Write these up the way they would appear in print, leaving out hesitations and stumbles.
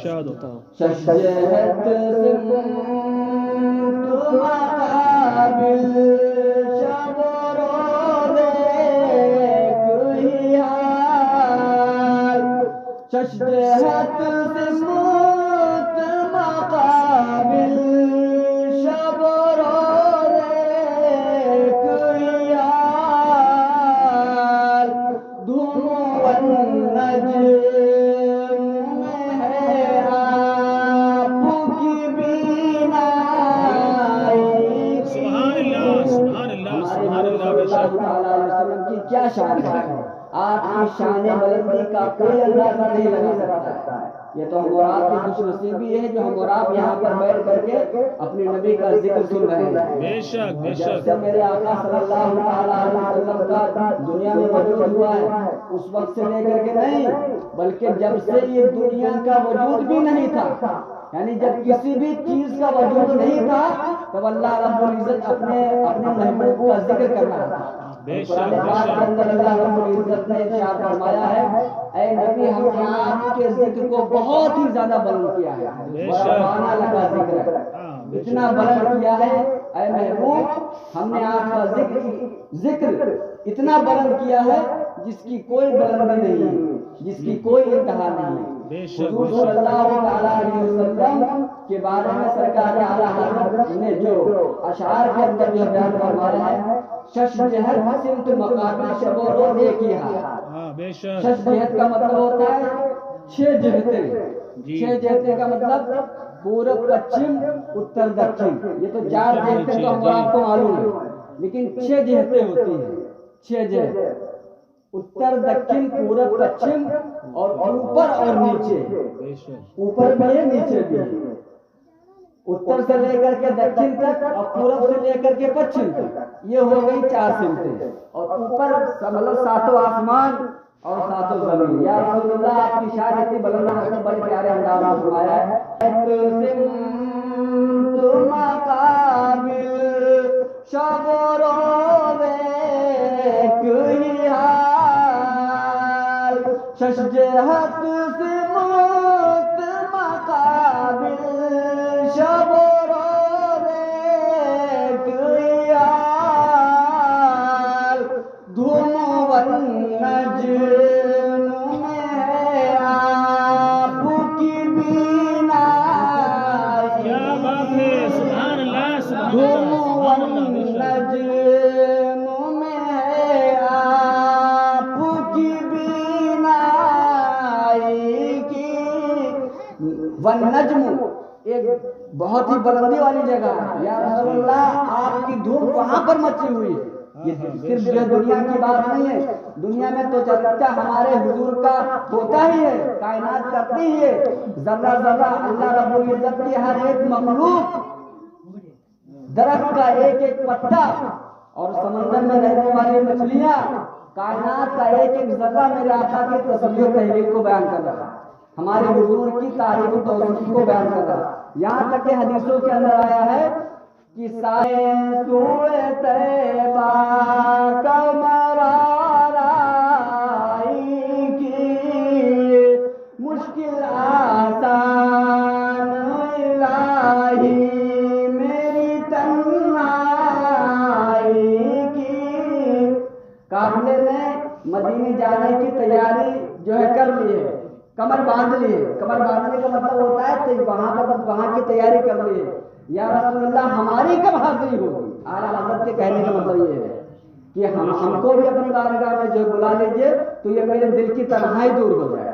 ارشاد ہوتا شجرت سمت مقابل شب و روز کوئی حال شجرت سمت مقابل شب و روز کوئی حال دھوم والنجم میں ہے آپ کی بینائی سبحان اللہ سبحان اللہ سبحان اللہ بے اللہ شک تعالیٰ علیہ وسلم کی کیا شان ہے آپ کی شان بلندی کا کوئی اندازہ نہیں لگا سکتا ہے یہ تو ہم اور آپ کی خوش نصیبی ہے جو ہم اور آپ یہاں پر بیٹھ کر کے اپنے نبی کا ذکر سن رہے ہیں بے شک بے جب شک سے میرے آقا صلی اللہ تعالیٰ علیہ وسلم کا دنیا میں وجود ہوا ہے اس وقت سے لے کر کے نہیں بلکہ جب سے یہ دنیا کا وجود بھی نہیں تھا یعنی جب کسی بھی چیز کا وجود نہیں تھا تب اللہ رب العزت اپنے محبوب کا ذکر کر رہا تھا بے شک قرآن بے پاک کے شک اندر اللہ رب العزت نے ارشاد فرمایا ہے اے نبی ہم نے آپ کے ذکر کو بہت ہی زیادہ بلند کیا ہے بے شک۔ ورفعنا لک ذکرک ہاں بے اتنا بلند کیا ہے اے محبوب ہم نے آپ کا ذکر اتنا بلند کیا ہے جس کی کوئی بلندی نہیں ہے جس کی کوئی انتہا نہیں ہے بے شک حضور بے صلی شک اللہ تعالیٰ علیہ وسلم کے بارے میں سرکار اعلیٰ حضرت نے جو اشعار کے اندر جو بیان فرمایا ہے شش جہت سمت مقابل شب و روز ایک ہی حال ہاں بے شک شش جہت کا مطلب ہوتا ہے 6 جہتیں جی 6 جہتیں کا مطلب پورب پچھم اتر دکھن یہ تو 4 جہتیں تو ہم آپ کو معلوم ہے لیکن 6 جہتیں ہوتی ہیں 6 جہت اتر دکھن پورب پچھم اور اوپر اور نیچے بے شک اوپر بھی ہے نیچے بھی ہے اتر سے لے کر کے دکھن تک اور پورب سے لے کر کے پچھم تک یہ ہو گئی 4 سمتیں اور اوپر مطلب 7 آسمان اور 7 زمین یا رسول اللہ آپ کی شان اتنی بلند ہے تو بڑے پیارے انداز میں فرمایا ہے سمت مقابل شب و روز کوئی حال شش جہت سمت مقابل شب و روز کوئی حال دھوم والنجم میں ہے آپ کی بینائی کیا بات ہے سبحان اللہ سبحان دھوم اللہ سبحان اللہ بے شک والنجم میں ہے آپ کی بینائی کی والنجم ایک بہت ہی بلندی والی جگہ ہے یا رسول اللہ آپ کی دھوم وہاں پر مچی ہوئی ہے یہ صرف جو دنیا کی بات نہیں ہے دنیا میں تو چرچا ہمارے حضور کا ہوتا ہی ہے کائنات کرتی ہی ہے ذرہ ذرہ اللہ رب العزت کی ہر ایک مخلوق درخت کا ایک ایک پتا اور سمندر میں رہنے والی مچھلیاں کائنات کا ایک ایک ذرہ میرے آقا کی تصویر و تحریر کو بیان کر رہا ہے ہمارے حضور کی تعریف و توصیف کو بیان کر رہا ہے یہاں تک کہ حدیثوں کے اندر آیا ہے کہ سائے سوئے طیبہ کا مرارائی کی مشکل آسان الہی میری تنہائی کی قافلے نے مدینے جانے کی تیاری جو ہے کر لی ہے کمر باندھ لی ہے کمر باندھنے کا مطلب ہوتا ہے کہ وہاں کی تیاری کر لی ہے یا رسول اللہ ہماری کب حاضری ہوگی اعلیٰ حضرت کے کہنے کا مطلب یہ ہے کہ ہم کو بھی اپنی بارگاہ میں جو بلا لیجیے تو یہ میرے دل کی تنہائی دور ہو جائے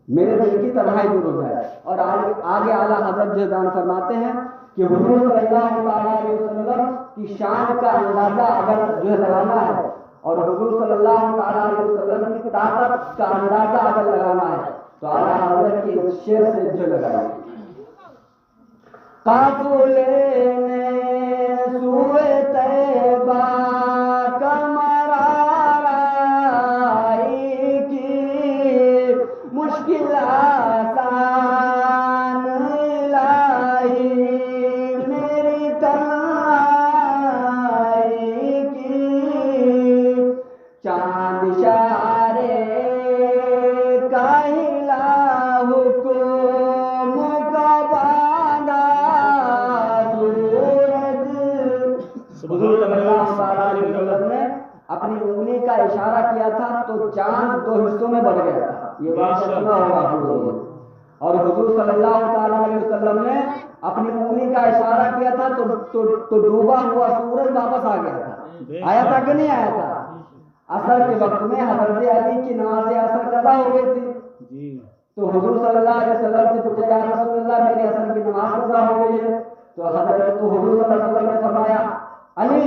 میرے دل کی تنہائی دور ہو جائے اور آگے اعلیٰ حضرت جو بیان فرماتے ہیں کہ حضور صلی اللہ علیہ وسلم کی شان کا اندازہ اگر جو ہے لگانا ہے اور حضور صلی اللہ علیہ وسلم کی طاقت کا اندازہ اگر لگانا ہے تو اعلیٰ حضرت کی اس شعر سے جو لگائے قافلے نے سوئے طیبہ کا مرارائی کی مشکل آسان الہی میری تنہائی کی چاند اشارے کا ہلا حکم اپنی انگلی کا اشارہ کیا تھا تو چاند 2 حصوں میں بڑھ گیا تھا. یہ بات سنا ہوگا آپ لوگوں نے. اور حضور صلی اللہ تعالیٰ علیہ وسلم نے اپنی انگلی کا اشارہ کیا تھا تو ڈوبا ہوا سورج واپس آ گیا تھا. آیا تھا کہ نہیں آیا تھا؟ عصر کے وقت میں حضرت علی کی نماز عصر قضا ہو گئی تھی. تو حضور صلی اللہ علیہ وسلم سے پوچھا یا رسول اللہ میری عصر کی نماز قضا ہو گئی ہے. تو حضور صلی اللہ علیہ وسلم نے فرمایا علی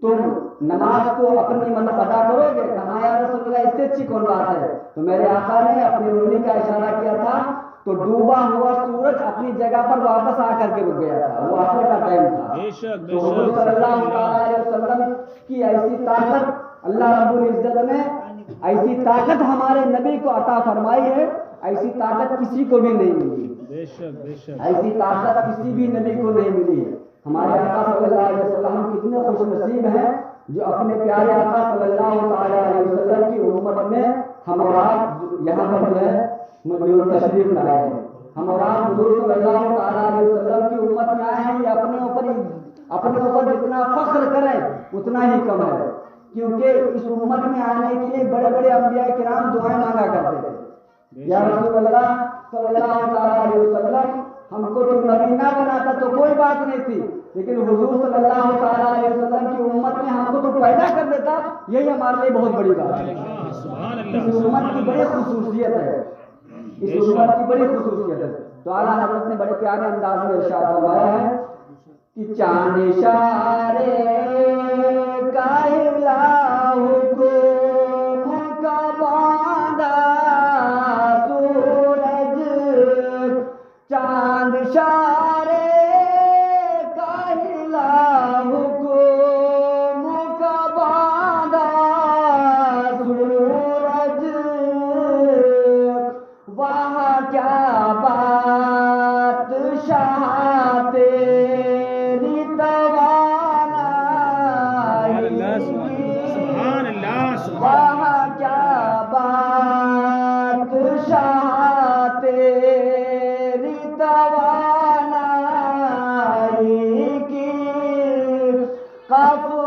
تم نماز کو اپنی ادا کرو گے؟ کہا یا رسول اللہ اس سے اچھی کون بات ہے. تو میرے آقا نے اپنی انگلی کا اشارہ کیا تھا تو ڈوبا ہوا سورج اپنی جگہ پر واپس آ کر کے رک گیا تھا. وہ عصر کا ٹائم تھا. تو حضور صلی اللہ علیہ وسلم کی ایسی طاقت اللہ رب العزت نے ایسی طاقت ہمارے نبی کو عطا فرمائی ہے. ایسی طاقت کسی کو بھی نہیں ملی. ایسی طاقت کسی بھی نبی کو نہیں ملی ہے. ہمارے آقا صلی اللہ علیہ وسلم کتنے خوش نصیب ہیں جو اپنے پیارے آقا صلی اللہ تعالیٰ علیہ وسلم کی امت میں ہم اور آپ یہاں پر جو ہے تشریف لائے ہیں. ہم اور آپ حضور صلی اللہ تعالیٰ علیہ وسلم کی امت میں آئے ہیں. یہ اپنے اوپر جتنا فخر کریں اتنا ہی کم ہے. کیونکہ اس امت میں آنے کے لیے بڑے بڑے انبیاء کرام دعائیں مانگا کرتے تھے. یا رسول اللہ صلی اللہ تعالیٰ علیہ وسلم ہم کو تو نبی نہ بناتا تو کوئی بات نہیں تھی, لیکن حضور صلی اللہ تعالیٰ علیہ وسلم کی امت میں ہم کو تو پیدا کر دیتا. یہی ہمارے لیے بہت بڑی بات ہے. اس امت کی بڑی خصوصیت ہے. اس امت کی بڑی خصوصیت ہے. تو اعلیٰ حضرت نے بڑے پیارے انداز میں ارشاد فرمایا ہے کہ چاند اشارے کا حکم کا باندھا سورج, چاند اشارے کا حکم کا باندھا سورج, وہاں کیا بات شاہ تیری توانائی, وہاں کیا بات شاہ تیری توانائی کی. قافلہ